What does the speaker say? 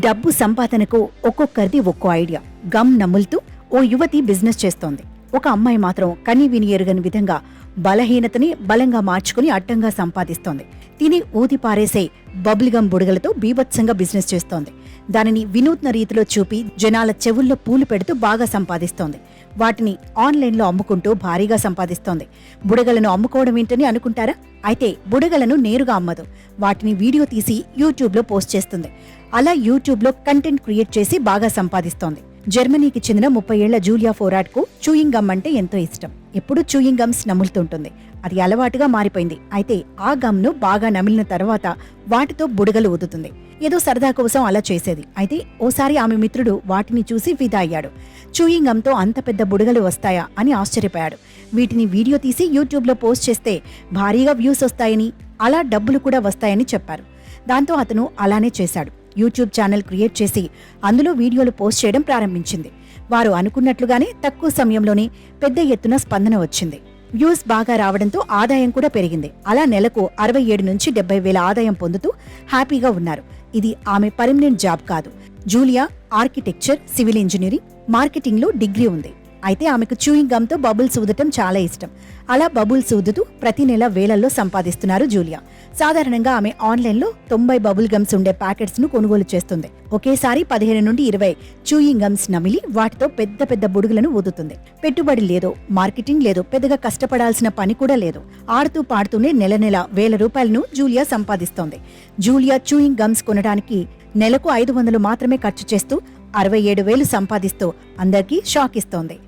డబ్బు సంపాదనకు ఒక్కొక్కరిది ఒక్కో ఐడియా. గమ్ నములుతూ ఓ యువతి బిజినెస్ చేస్తోంది. ఒక అమ్మాయి మాత్రం కని విని ఎరుగని విధంగా బలహీనతని బలంగా మార్చుకుని అడ్డంగా సంపాదిస్తోంది. తిని ఊది పారేసే బబుల్ గమ్ బుడగలతో బీభత్సంగా బిజినెస్ చేస్తోంది. దానిని వినూత్న రీతిలో చూపి జనాల చెవుల్లో పూలు పెడుతూ బాగా సంపాదిస్తోంది. వాటిని ఆన్లైన్లో అమ్ముకుంటూ భారీగా సంపాదిస్తోంది. బుడగలను అమ్ముకోవడం ఏంటని అనుకుంటారా? అయితే బుడగలను నేరుగా అమ్మదు. వాటిని వీడియో తీసి యూట్యూబ్లో పోస్ట్ చేస్తుంది. అలా యూట్యూబ్లో కంటెంట్ క్రియేట్ చేసి బాగా సంపాదిస్తోంది. జర్మనీకి చెందిన 30 ఏళ్ల జూలియా ఫోరాట్కు చూయింగ్ గమ్ అంటే ఎంతో ఇష్టం. ఎప్పుడూ చూయింగ్ గమ్స్ నములుతుంటుంది. అది అలవాటుగా మారిపోయింది. అయితే ఆ గమ్ను బాగా నమిలిన తర్వాత వాటితో బుడగలు ఊదుతుంది. ఏదో సరదా కోసం అలా చేసేది. అయితే ఓసారి ఆమె మిత్రుడు వాటిని చూసి ఫిదా అయ్యాడు. చూయింగ్ గమ్తో అంత పెద్ద బుడగలు వస్తాయా అని ఆశ్చర్యపోయాడు. వీటిని వీడియో తీసి యూట్యూబ్లో పోస్ట్ చేస్తే భారీగా వ్యూస్ వస్తాయని, అలా డబ్బులు కూడా వస్తాయని చెప్పారు. దాంతో అతను అలానే చేశాడు. యూట్యూబ్ ఛానల్ క్రియేట్ చేసి అందులో వీడియోలు పోస్ట్ చేయడం ప్రారంభించింది. వారు అనుకున్నట్లుగానే తక్కువ సమయంలోనే పెద్ద ఎత్తున స్పందన వచ్చింది. వ్యూస్ బాగా రావడంతో ఆదాయం కూడా పెరిగింది. అలా నెలకు 67 నుంచి 70 వేల ఆదాయం పొందుతూ హ్యాపీగా ఉన్నారు. ఇది ఆమె పర్మనెంట్ జాబ్ కాదు. జూలియా ఆర్కిటెక్చర్, సివిల్ ఇంజనీరింగ్, మార్కెటింగ్లో డిగ్రీ ఉంది. అయితే ఆమెకు చూయింగ్ గమ్తో బబుల్స్ ఊదటం చాలా ఇష్టం. అలా బబుల్స్ ఊదుతూ ప్రతి నెల వేలల్లో సంపాదిస్తున్నారు జూలియా. సాధారణంగా ఆమె ఆన్లైన్లో 90 బబుల్ గమ్స్ ఉండే ప్యాకెట్స్ ను కొనుగోలు చేస్తుంది. ఒకేసారి 15 నుండి 20 చూయింగ్ గమ్స్ నమిలి వాటితో పెద్ద పెద్ద బుడుగులను ఊదుతుంది. పెట్టుబడి లేదు, మార్కెటింగ్ లేదు, పెద్దగా కష్టపడాల్సిన పని కూడా లేదు. ఆడుతూ పాడుతూనే నెల నెల వేల రూపాయలను జూలియా సంపాదిస్తోంది. జూలియా చూయింగ్ గమ్స్ కొనడానికి నెలకు 500 మాత్రమే ఖర్చు చేస్తూ 67,000 సంపాదిస్తూ అందరికీ షాక్ ఇస్తోంది.